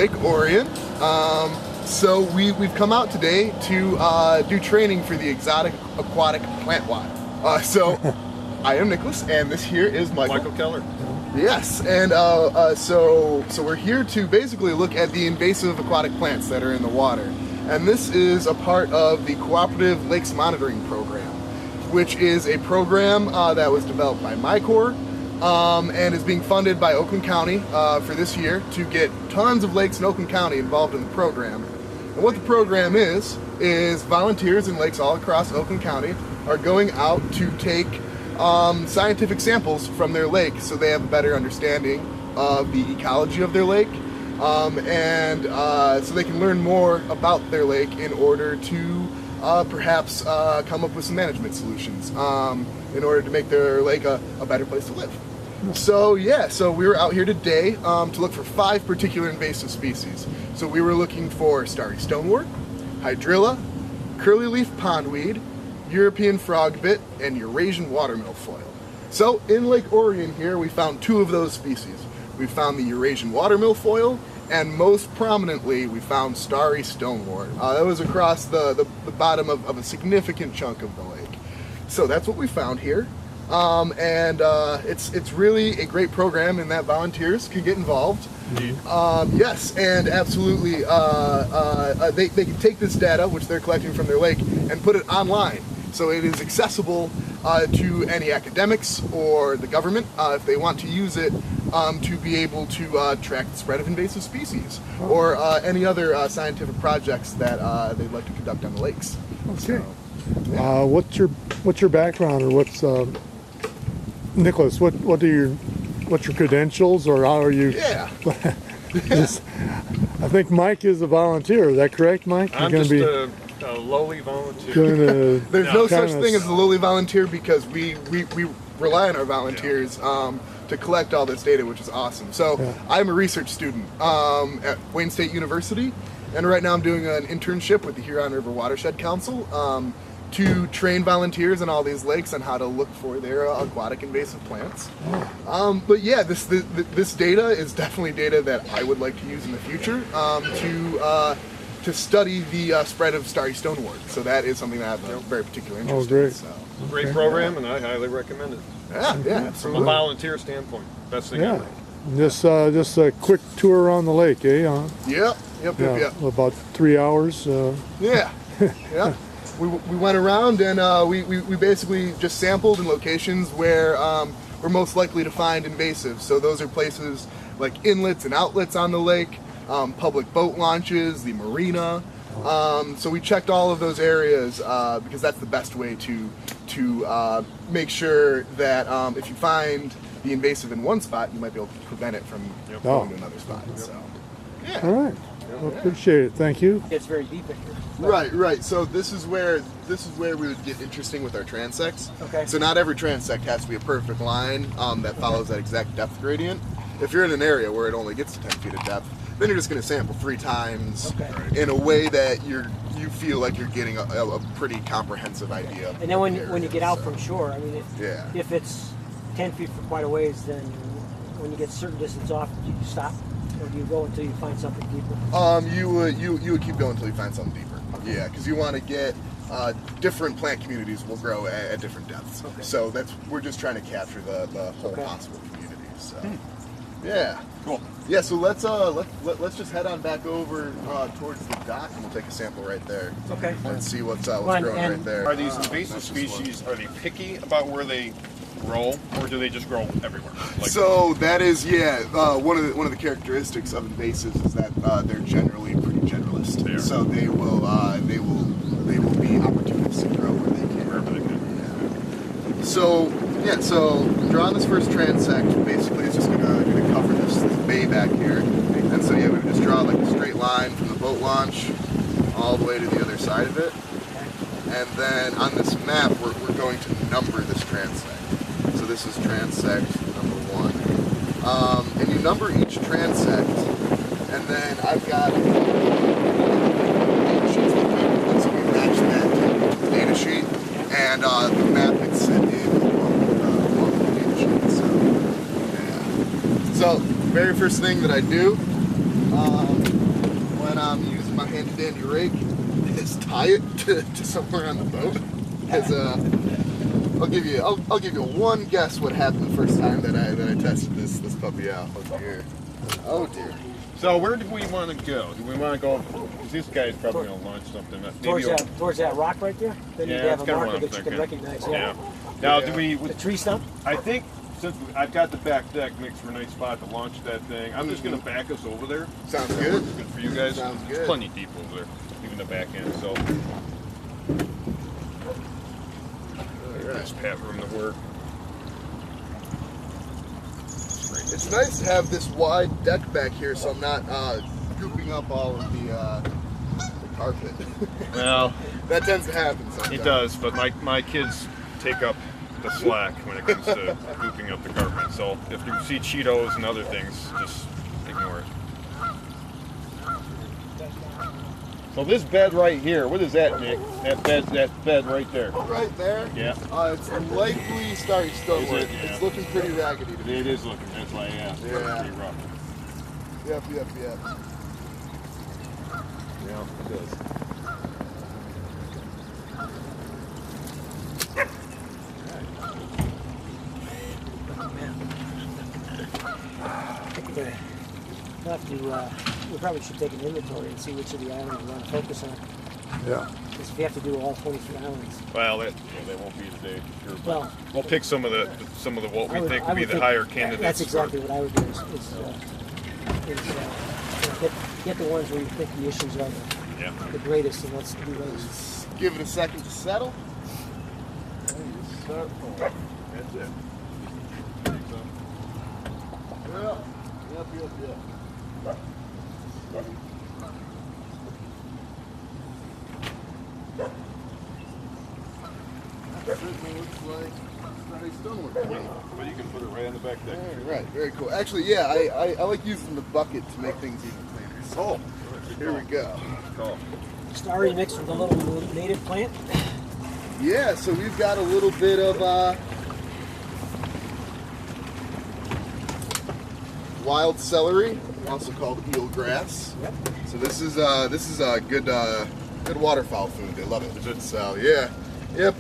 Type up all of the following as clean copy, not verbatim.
Lake Orion. So we've come out today to do training for the exotic aquatic plant watch. So I am Nicholas, and this here is Michael Keller. Yes, and so we're here to basically look at the invasive aquatic plants that are in the water. And this is a part of the Cooperative Lakes Monitoring Program, which is a program that was developed by MyCorps and is being funded by Oakland County for this year to get tons of lakes in Oakland County involved in the program. And what the program is volunteers in lakes all across Oakland County are going out to take scientific samples from their lake so they have a better understanding of the ecology of their lake, and so they can learn more about their lake in order to perhaps come up with some management solutions in order to make their lake a better place to live. So yeah, so we were out here today to look for 5 particular invasive species. So we were looking for starry stonewort, hydrilla, curly-leaf pondweed, European frogbit, and Eurasian watermilfoil. So in Lake Orion here, we found 2 of those species. We found the Eurasian watermilfoil, and most prominently, we found starry stonewort. That was across the bottom of a significant chunk of the lake. So that's what we found here. And it's really a great program in that volunteers can get involved. Indeed. Yes, and absolutely, they can take this data, which they're collecting from their lake, and put it online. So it is accessible to any academics or the government if they want to use it to be able to track the spread of invasive species or any other scientific projects that they'd like to conduct on the lakes. Okay. So, yeah. What's your background, or what's Nicholas? What's your credentials, or how are you? Yeah. I think Mike is a volunteer. Is that correct, Mike? I'm just a lowly volunteer. There's no such thing as a lowly volunteer because we rely on our volunteers to collect all this data, which is awesome. So I'm a research student at Wayne State University, and right now I'm doing an internship with the Huron River Watershed Council to train volunteers in all these lakes on how to look for their aquatic invasive plants. But yeah, this data is definitely data that I would like to use in the future to study the spread of starry stonewort. So that is something that I have a very particular interest in. So. Great program, and I highly recommend it. Yeah, From a volunteer standpoint, best thing ever. Just a quick tour around the lake, eh? Yep. About 3 hours. Yeah. We went around and we basically just sampled in locations where we're most likely to find invasives. So those are places like inlets and outlets on the lake, public boat launches, the marina. So we checked all of those areas because that's the best way to make sure that if you find the invasive in one spot, you might be able to prevent it from going to another spot. So, yeah. All right. Well, appreciate it. Thank you. It's very deep in here. Right. So this is where we would get interesting with our transects. Okay. So not every transect has to be a perfect line that follows that exact depth gradient. If you're in an area where it only gets to 10 feet of depth, then you're just going to sample 3 times in a way that you feel like you're getting a pretty comprehensive idea. And then when you get out from shore, I mean, if it's 10 feet for quite a ways, then when you get a certain distance off, do you stop? Or do you go until you find something deeper? You would keep going until you find something deeper. Okay. Yeah, because you want to get different plant communities will grow at different depths. Okay. So we're just trying to capture the whole possible community. So yeah, cool. Yeah, so let's just head on back over towards the dock, and we'll take a sample right there. Okay. And see what's growing right there. Are these invasive species? Are they picky about where they grow, or do they just grow everywhere? So that is one of the characteristics of invasives is that they're generally pretty generalist. So they will be opportunists and grow where they can. Wherever they can. So drawing this first transect basically is just gonna cover this bay back here, and so we would just draw like a straight line from the boat launch all the way to the other side of it, and then on this map we're going to number this transect. So this is transect number 1. And you number each transect, and then I've got data sheets that come with it, so we match that to the data sheet, and the map gets sent in along with the data sheet. So, yeah. So, very first thing that I do, handy dandy rig is tie it to somewhere on the boat. Because I'll give you one guess what happened the first time that I tested this puppy out. Oh dear. Oh dear. So where do we want to go? Do we want to go? Because this guy's probably going to launch something. Towards that rock right there. Then you have a marker that you can recognize. Yeah. Now do we? The tree stump. I think since I've got the back deck, makes for a nice spot to launch that thing. I'm just going to back us over there. Sounds good. Good for you guys. Sounds good. It's plenty deep over there, even the back end. So. Nice pat room to work. It's nice to have this wide deck back here, so I'm not gooping up all of the carpet. Well, that tends to happen sometimes. It does, but my kids take up the slack when it comes to gooping up the carpet. So if you see Cheetos and other things, just ignore it. So this bed right here, what is that, Nick? That bed right there. Right there? Yeah. It's likely starry stonework. Yeah. It's looking pretty raggedy to me. It is looking. That's why, yeah. It's pretty rough. Yep. Yeah, it is. We probably should take an inventory and see which of the islands we want to focus on. Yeah. Because if you have to do all 23 islands. Well, that won't be today for sure. Well, we'll pick some of the what we think would be the higher candidates. That's exactly what I would do. Get the ones where you think the issues are the greatest, and let's do those. Just give it a second to settle. That's it. Yep. Certainly looks like starry stonework. But you can put it right on the back deck. Right, very cool. Actually, yeah, I like using the bucket to make things even cleaner. So, here we go. Cool. Starry mixed with a little native plant. Yeah, so we've got a little bit of wild celery, also called eelgrass. Yep. So this is a good waterfowl food. They love it. Is it? So yeah, yep.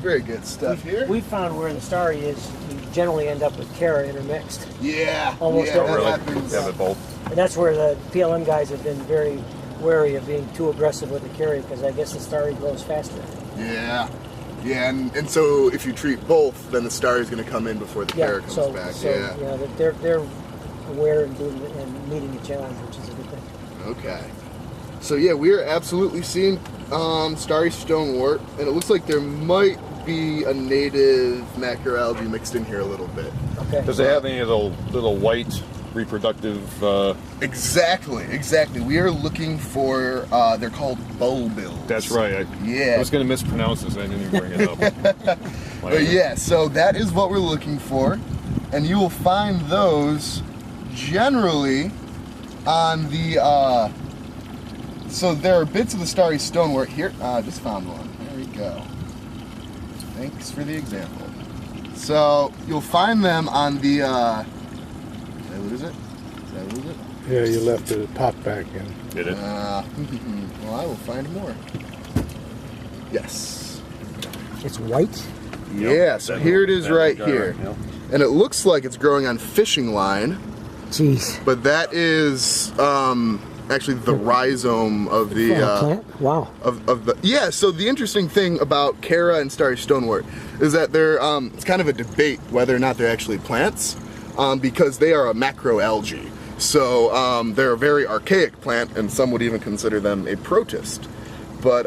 Very good stuff here. We found where the starry is, you generally end up with Cara intermixed. Yeah, Almost yeah, every- that happens. Have it both. And that's where the PLM guys have been very wary of being too aggressive with the carry, because I guess the starry grows faster. Yeah, and so if you treat both, then the star is going to come in before the Cara comes back. They're aware and meeting the challenge, which is a good thing. Okay. So yeah, we are absolutely seeing starry stonewort, and it looks like there might be a native macroalgae mixed in here a little bit. Okay. Does it have any of the little white reproductive? Exactly. We are looking for. They're called bulbils. That's right. I was going to mispronounce this. I didn't even bring it up. But yeah, so that is what we're looking for, and you will find those generally on the. So there are bits of the starry stonewort here. Just found one. There we go. Thanks for the example. So you'll find them on the. What is it? Yeah, you left it pop back in. Did it? Well, I will find more. Yes. It's white? Yeah, so here it is right here. Yep. And it looks like it's growing on fishing line. Jeez. But that is actually the rhizome of the plant? Wow. Of the so the interesting thing about Cara and starry stonewort is that they're it's kind of a debate whether or not they're actually plants because they are a macroalgae. So they're a very archaic plant, and some would even consider them a protist. But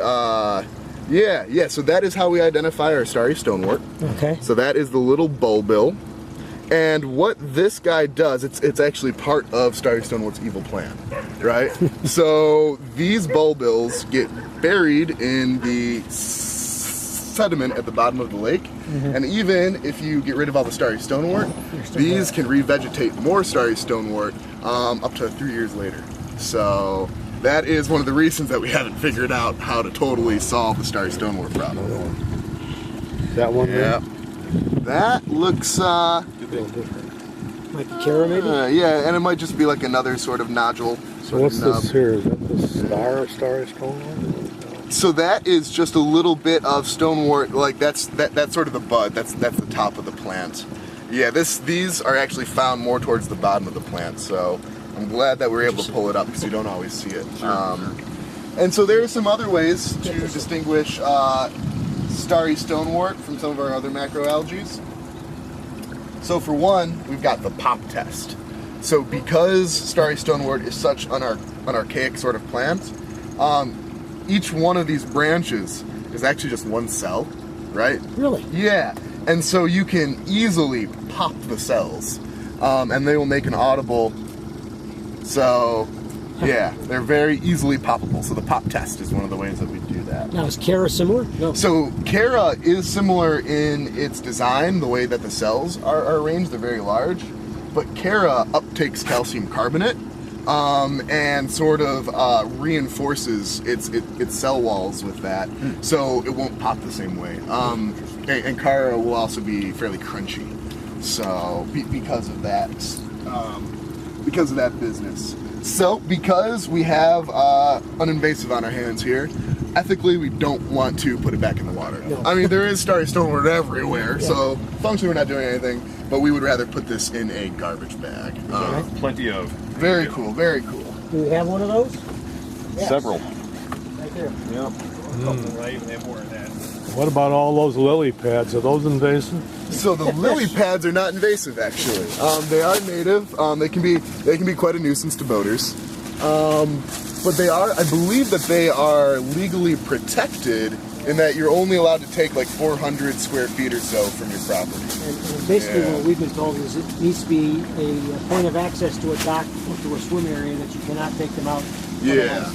yeah, so that is how we identify our starry stonewort. Okay. So that is the little bulbil. And what this guy does, it's actually part of starry stonewort's evil plan, right? So these bulbils get buried in the sediment at the bottom of the lake, and even if you get rid of all the starry stonewort, these can revegetate more starry stonewort up to 3 years later. So that is one of the reasons that we haven't figured out how to totally solve the starry stonewort problem. That one there? Yeah. That looks A little different. Might be Kara, maybe? Yeah, and it might just be like another sort of nodule. So what's this here? Is that the starry stonewort? So that is just a little bit of stonewort. Like that's sort of the bud. That's the top of the plant. Yeah, these are actually found more towards the bottom of the plant. So I'm glad that we're able to pull it up because you don't always see it. And so there are some other ways to distinguish starry stonewort from some of our other macroalgae. So for one, we've got the pop test. So because starry stonewort is such an archaic sort of plant, each one of these branches is actually just one cell, right? Really? Yeah. And so you can easily pop the cells, and they will make an audible. So, yeah, they're very easily poppable. So the pop test is one of the ways that we do that. Now, is Kara similar? No. So Kara is similar in its design, the way that the cells are arranged. They're very large. But Kara uptakes calcium carbonate and sort of reinforces its cell walls with that, so it won't pop the same way. And Kara will also be fairly crunchy, so because of that business. So because we have an invasive on our hands here, ethically we don't want to put it back in the water. No. I mean, there is starry stonewort everywhere, so functionally we're not doing anything. But we would rather put this in a garbage bag. Plenty of. Very cool, very cool. Do we have one of those? Yes. Several. Right there. Yeah. I even have more of that. What about all those lily pads? Are those invasive? So the lily pads are not invasive, actually. They are native. They can be quite a nuisance to boaters. But they are, I believe that they are legally protected in that you're only allowed to take like 400 square feet or so from your property. And basically what we've been told is it needs to be a point of access to a dock or to a swim area that you cannot take them out. Yeah.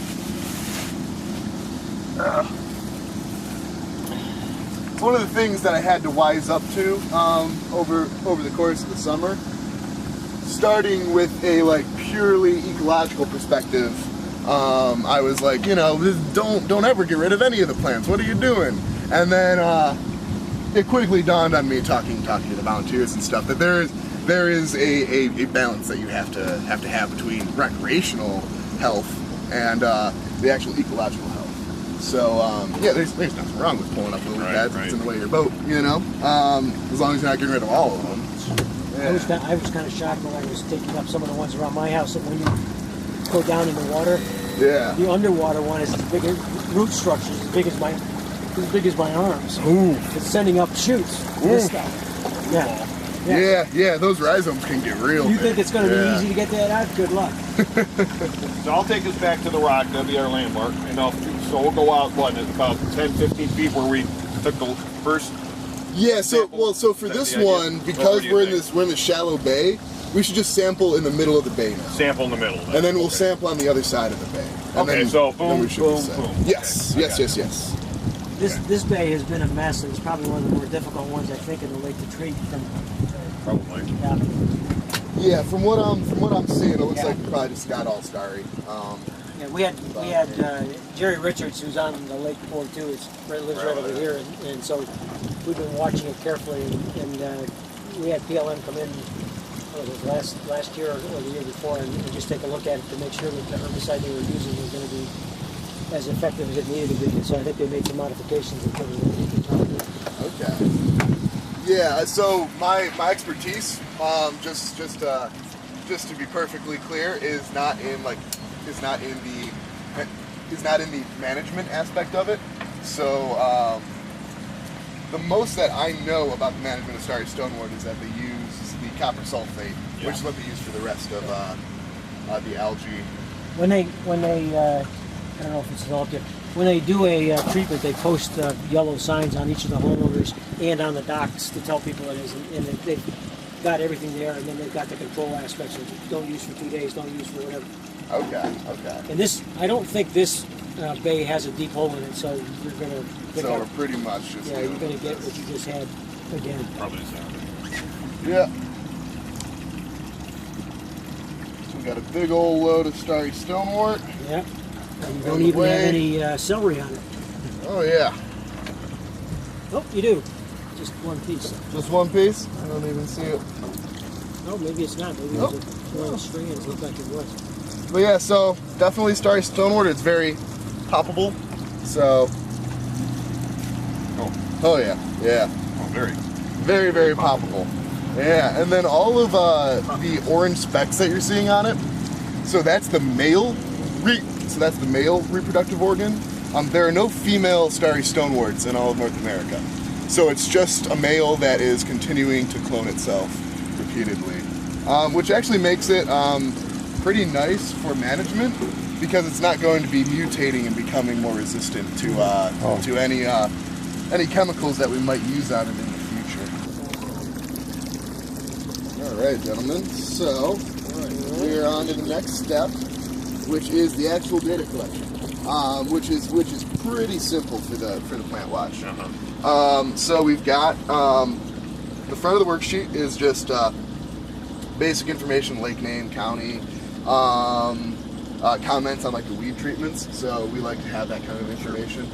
One of the things that I had to wise up to over the course of the summer, starting with a like purely ecological perspective, I was like, don't ever get rid of any of the plants. What are you doing? And then it quickly dawned on me, talking to the volunteers and stuff, that there is a balance that you have to have between recreational health and the actual ecological health. So yeah, there's nothing wrong with pulling up lily pads if it's in the way of your boat, as long as you're not getting rid of all of them. Yeah. I was kind of shocked when I was taking up some of the ones around my house that when you go down in the water, the underwater one is as big as root structures as big as my arms. Ooh. It's sending up shoots. This stuff. Yeah, those rhizomes can get real. You think it's going to be easy to get that out? Good luck. So I'll take us back to the rock. That'll be our landmark. And so we'll go out, about 10, 15 feet where we took the first. Yeah, so for this one, because we're in the shallow bay, we should just sample in the middle of the bay now. Sample in the middle. And then we'll sample on the other side of the bay. And so boom, boom. Yes. This bay has been a mess, and it's probably one of the more difficult ones I think in the lake to treat. Probably. Yeah, from what I'm seeing, it looks like we probably just got all starry. We had Jerry Richards, who's on the lake board too. Lives right over here, and so we've been watching it carefully. And we had PLM come in last year or the year before, and just take a look at it to make sure that the herbicide they were using was going to be as effective as it needed to be. And so I think they made some modifications and put it in the Okay. Yeah. So my expertise, just to be perfectly clear, is not in the management aspect of it. So the most that I know about the management of starry stonewort is that they use the copper sulfate, which is what they use for the rest of the algae. When they I don't know if it's developed yet. When they do a treatment, they post yellow signs on each of the homeowners and on the docks to tell people it is, and they've got everything there, and then they've got the control aspects of don't use for 2 days, don't use for whatever. Okay. And this, I don't think this bay has a deep hole in it, so you're gonna. So we're pretty much just. Yeah, you're gonna get what you just had again. Probably so. Yeah. So we got a big old load of starry stonewort. Yeah. And you don't even have any celery on it. Oh yeah. Oh, you do. Just one piece. Just one piece? I don't even see it. Oh, maybe it's not. Maybe Nope. one of the strands looked like it was. But yeah, so definitely starry stonewort. It's very poppable. So, oh yeah, yeah. Oh, very. Very, very poppable. Yeah, and then all of the orange specks that you're seeing on it, so that's the male reproductive organ. There are no female starry stoneworts in all of North America. So it's just a male that is continuing to clone itself repeatedly. Which actually makes it pretty nice for management because it's not going to be mutating and becoming more resistant to any chemicals that we might use on it in the future. All right, gentlemen. So we're on to the next step, which is the actual data collection, which is pretty simple for the plant watch. So we've got the front of the worksheet is just basic information, lake name, county, comments on like the weed treatments. So we like to have that kind of information.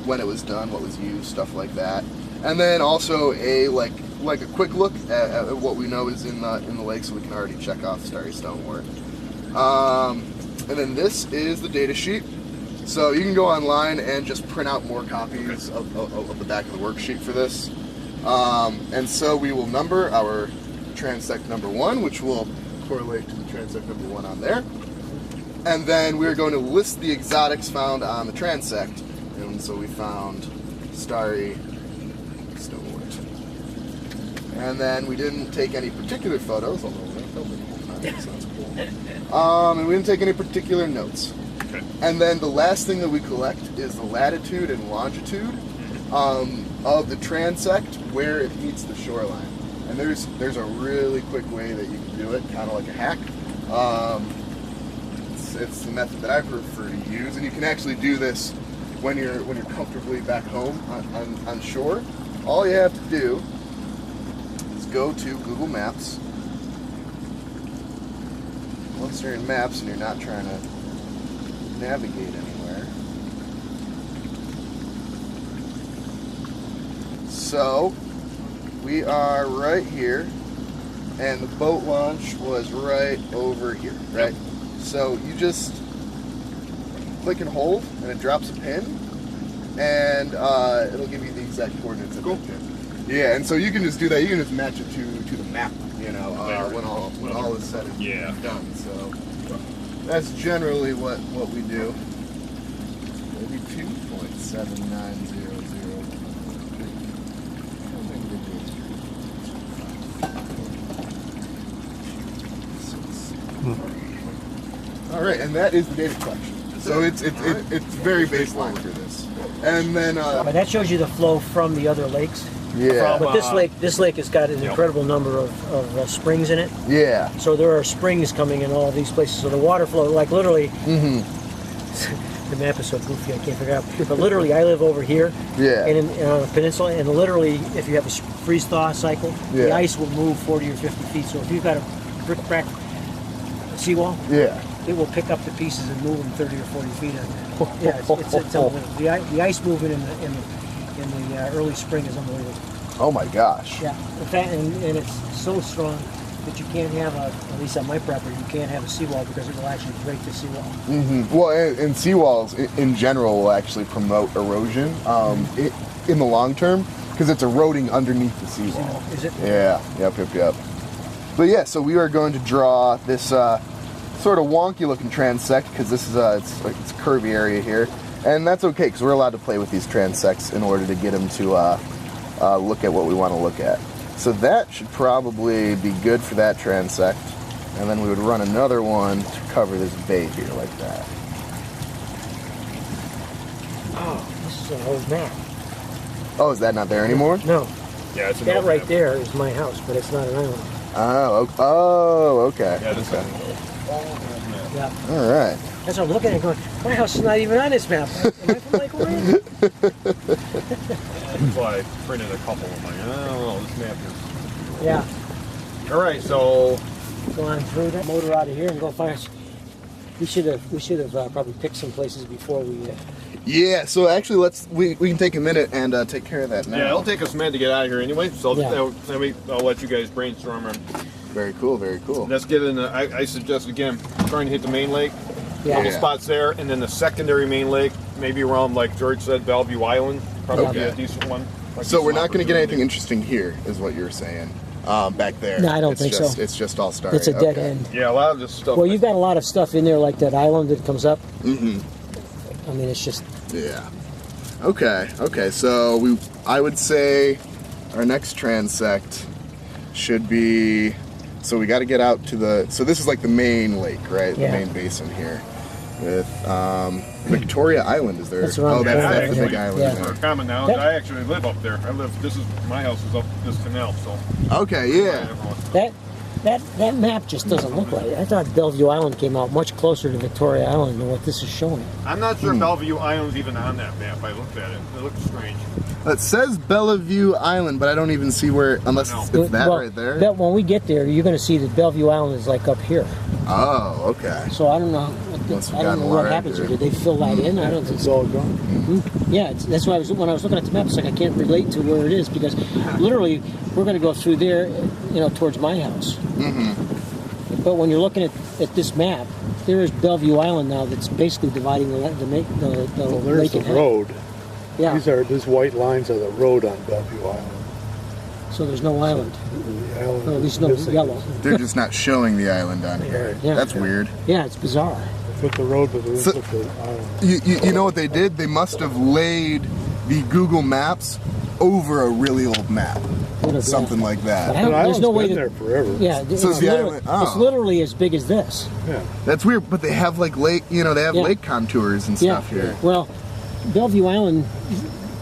When it was done, what was used, stuff like that. And then also a like a quick look at what we know is in the lake, so we can already check off starry stonewort. And then this is the data sheet. So you can go online and just print out more copies of the back of the worksheet for this. And so we will number our transect number 1, which will correlate to the transect number 1 on there. And then we're going to list the exotics found on the transect. And so we found starry stonewort. And then we didn't take any particular photos, although we're filming the whole time, so that's cool. And we didn't take any particular notes. Okay. And then the last thing that we collect is the latitude and longitude of the transect where it meets the shoreline. And there's a really quick way that you can do it, kind of like a hack. It's the method that I prefer to use, and you can actually do this when you're comfortably back home on shore. All you have to do is go to Google Maps. Once you're in Maps and you're not trying to navigate anywhere. So we are right here, and the boat launch was right over here, right? So you just click and hold, and it drops a pin, and it'll give you the exact coordinates of that pin. Yeah, and so you can just do that. You can just match it to the map, you know, when all is said and done. So that's generally what we do. Maybe 2.7900. All right, and that is the data collection. So it's very baseline for this. And then But that shows you the flow from the other lakes. yeah, But this lake has got an incredible number of springs in it. yeah, So there are springs coming in all these places. So the water flow, like literally, the map is so goofy I can't figure out. But literally, I live over here, yeah. and on a peninsula, and literally, if you have a freeze-thaw cycle, the Yeah. ice will move 40 or 50 feet. So if you've got a brick-back seawall, Yeah. it will pick up the pieces and move them 30 or 40 feet. Yeah, it's unbelievable. The ice movement in the early spring is unbelievable. Oh my gosh. Yeah, in fact, and it's so strong that you can't have at least on my property, you can't have a seawall because it will actually break the seawall. Well, and seawalls in general will actually promote erosion in the long term because it's eroding underneath the seawall. Is it? Yeah. Yep. But yeah, so we are going to draw this sort of wonky looking transect because this is it's a curvy area here, and that's okay because we're allowed to play with these transects in order to get them to look at what we want to look at. So that should probably be good for that transect, and then we would run another one to cover this bay here like that. Oh, this is an old map. Oh, is that not there anymore? No, Yeah, it's an that old right map. there is my house, but it's not an island. Oh, okay. Yeah, this Okay. is an old map. Yeah, All right. that's what I'm looking at. Going, my house is not even on this map. Am I from Lake Orion? That's why I printed a couple. I'm like, I don't know, this map is... Yeah, All right, so... go on through that motor out of here and go find us. We should have probably picked some places before we. Yeah. So actually, we can take a minute and take care of that now. Yeah, it'll take us a minute to get out of here anyway, so Yeah. I'll let you guys brainstorm on Very cool, very cool. Let's get in. I suggest again trying to hit the main lake. Yeah. Couple spots there, and then the secondary main lake, maybe around like George said, Bellevue Island, probably be a decent one. Like So we're some not going to get anything opportunity. interesting here, is what you're saying. Back there. No, I don't It's think just, so. It's just all starry. It's a dead Okay. end. Yeah, a lot of this stuff. Well, you've got a lot of stuff in there, like that island that comes up. Mm-hmm. I mean, it's just Yeah. Okay. Okay. So I would say our next transect should be. So we got to get out to the. So this is like the main lake, right? Yeah. The main basin here, with Victoria Island. Is there? That's around oh, the that's corner, the big yeah. island. Yeah. there. Or common now. That- I actually live up there. This is my house is up this canal, so. Okay. Yeah. that map just doesn't look like it. I thought Bellevue Island came out much closer to Victoria Island than what this is showing. I'm not sure Bellevue Island's even on that map. I looked at it. It looks strange. It says Bellevue Island, but I don't even see where, unless No. it's that Well, right there. When we get there, you're going to see that Bellevue Island is like up here. Oh, okay. So I don't know. Must have I don't gotten know what water happens under here. it. Did they fill that in? I don't think It's so. all gone. Yeah, that's why when I was looking at the map, it's like I can't relate to where it is because literally we're going to go through there, towards my house. Mm-hmm. But when you're looking at this map, there is Bellevue Island now that's basically dividing the Well, lake there's in the half. road. Yeah. These white lines are the road on Bellevue Island. So there's no island. The island Or at least is no missing. yellow. They're just not showing the island on here. Right. Yeah. That's weird. Yeah, it's bizarre. Put the road, but they didn't So- put the island. You know what they did? They must have laid the Google Maps over a really old map. Would have, Something yeah. like But that. I don't- The there's island's no way been that- there forever. Yeah, it's, So the literally, island- oh. it's literally as big as this. Yeah. That's weird, but they have like lake, they have Yeah. lake contours and Yeah. stuff here. Well, Bellevue Island,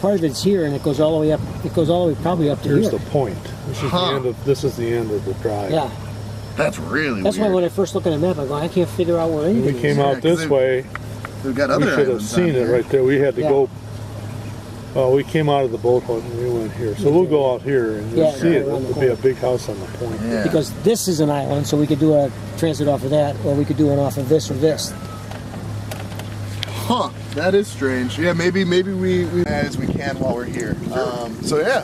part of it's here, and it goes all the way up. It goes all the way probably up to Here's here. the point. This is Huh. the end of. This is the end of the drive. Yeah, That's really that's why weird. when I first look at a map, I go, I can't figure out where When anything we came is. Yeah, out 'cause this they- way, We've got we other should have islands seen on it here. right there. We had to Yeah. go. Well, we came out of the boat hook and we went here. So we'll go out here and you'll Yeah, see right it. around the It'll be a corner. big house on the point. Yeah. Because this is an island, so we could do a transit off of that, or we could do it off of this or this. Huh, that is strange. Yeah, maybe we as we can while we're here. So yeah.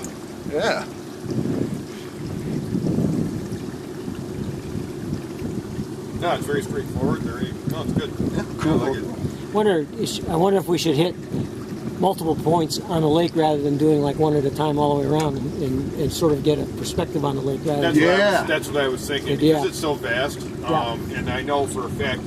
No, it's very straightforward. It's good. Cool. I like it. I wonder if we should hit multiple points on the lake rather than doing like one at a time all the way around and sort of get a perspective on the lake rather That's, than Yeah. that's what I was thinking. Yeah. Because it's so vast, Yeah. and I know for a fact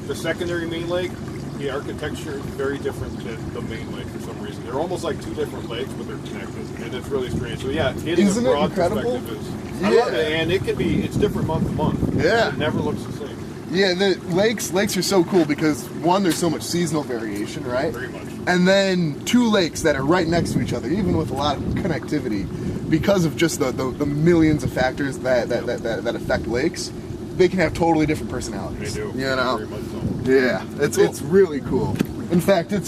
the secondary main lake, the architecture is very different than the main lake for some reason. They're almost like two different lakes, but they're connected, and it's really strange. So yeah, getting Isn't a it broad incredible? perspective is. I love Yeah. it, and it's different month to month. Yeah. It never looks the same. Yeah, the lakes are so cool because one, there's so much seasonal variation, right? Very much. And then two lakes that are right next to each other, even with a lot of connectivity, because of just the millions of factors that affect lakes, they can have totally different personalities. They do. You know? Very much so. Yeah, it's really cool. In fact, it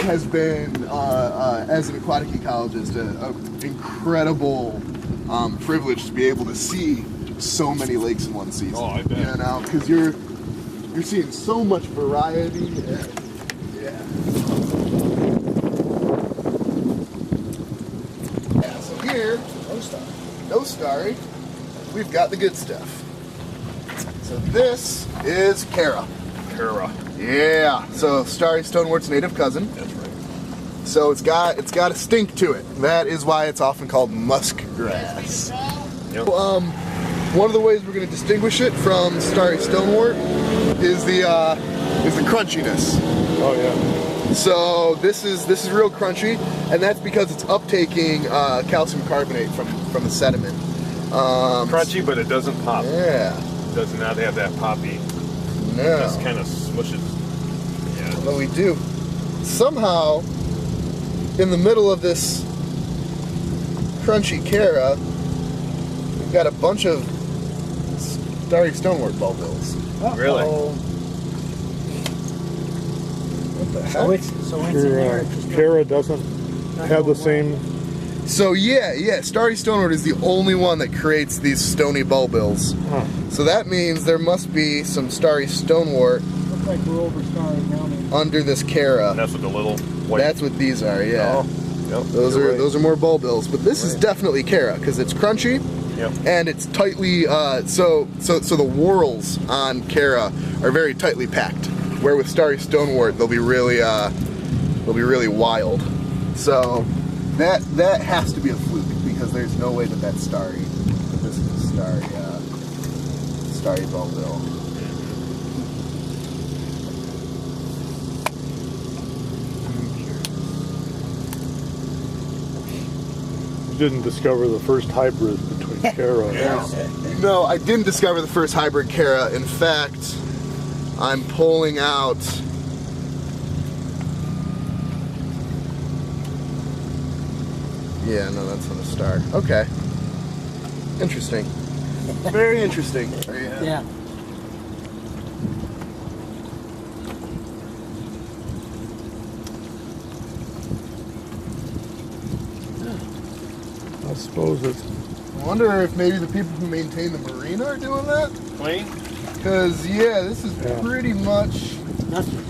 has been as an aquatic ecologist an incredible privilege to be able to see so many lakes in one season. Oh, I bet. You know, because you're seeing so much variety. Yeah. Yeah. So here, no starry. We've got the good stuff. So this is Cara. Cara. Yeah. So starry stonewort's native cousin. That's right. So it's got a stink to it. That is why it's often called musk grass. Yep. One of the ways we're going to distinguish it from starry stonewort is the crunchiness. Oh yeah. So this is real crunchy, and that's because it's uptaking calcium carbonate from the sediment. Crunchy, but it doesn't pop. Yeah. It does not have that poppy. No. Just kind of smushes. Yeah. But we do. Somehow, in the middle of this crunchy Cara, we've got a bunch of starry stonewort bulbils. Really? What the So heck? it's in there. Just Cara doesn't have the same. So yeah, starry stonewort is the only one that creates these stony bulbils. Huh. So that means there must be some starry stonewort looks like we're over starry now. under this Cara. That's what the little white. That's what these are, yeah. Oh, yep. Those You're are right. those are more bulbils, but this is Right. definitely Cara because it's crunchy. Yep. and it's tightly so the whorls on Cara are very tightly packed. Where with starry stonewort they'll be really wild. So that has to be a fluke because there's no way that that's starry. That this is a starry bowbill. You didn't discover the first hybrid between Cara and No, I didn't discover the first hybrid Cara. In fact, I'm pulling out. Yeah, no, that's not a star. Okay. Interesting. Very interesting. Yeah. I suppose it's I wonder if maybe the people who maintain the marina are doing that? Plain? Because, yeah, this is Yeah. pretty much... Nothing.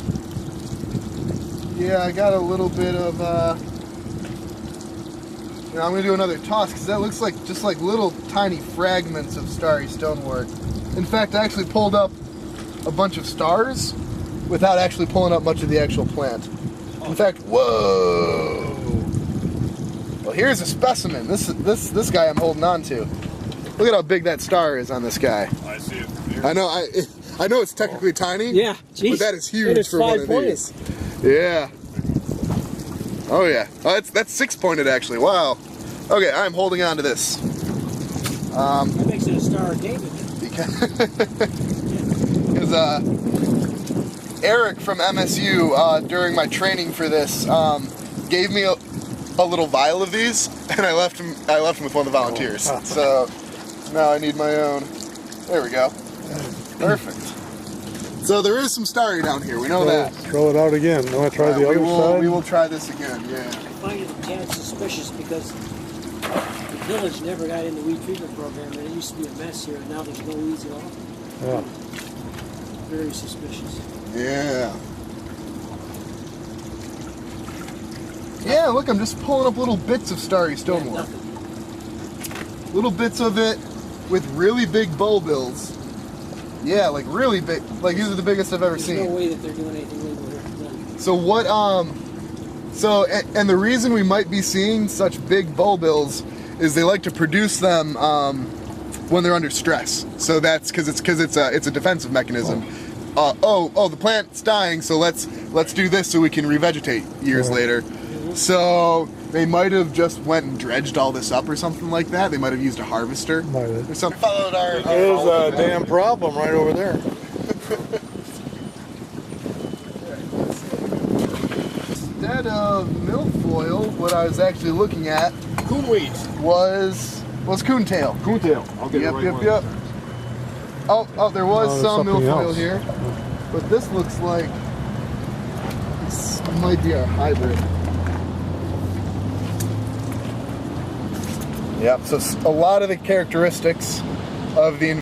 Yeah, I got a little bit of, you know, I'm going to do another toss because that looks like just like little tiny fragments of starry stonewort. In fact, I actually pulled up a bunch of stars without actually pulling up much of the actual plant. In fact, whoa! Well, here's a specimen. This guy I'm holding on to. Look at how big that star is on this guy. I see it from here. I know it's technically tiny. Yeah, geez. But that is huge It is for one of 5-pointed. these. Yeah. Oh yeah. Oh, that's 6-pointed actually. Wow. Okay, I'm holding on to this. That makes it a Star of David. Because Eric from MSU during my training for this gave me a little vial of these, and I left him with one of the volunteers. So now I need my own. There we go. Perfect. So there is some starry down here. We know that. throw it out again. You want to try the other side? We will try this again. Yeah. I find it a tad suspicious because the village never got in the weed treatment program, and it used to be a mess here, and now there's no weeds at all. Yeah. Very suspicious. Yeah. Yeah, look, I'm just pulling up little bits of starry stonewort. Nothing. Little bits of it with really big bulbills. Yeah, like really big. Like these are the biggest I've ever There's seen. no way that they're doing anything legal here. None. So what, and the reason we might be seeing such big bulbills is they like to produce them when they're under stress. So that's because it's a defensive mechanism. The plant's dying, so let's do this so we can revegetate years later. So they might have just went and dredged all this up or something like that. They might have used a harvester Might have. or something. Followed our There's a damn problem right over there. Instead of milfoil, what I was actually looking at Coonweed. was coontail. Coontail. I'll get Yep, it right yep, one. yep. Oh, there was there's some something milfoil else. here, but this looks like this might be our hybrid. Yep. So a lot of the characteristics of the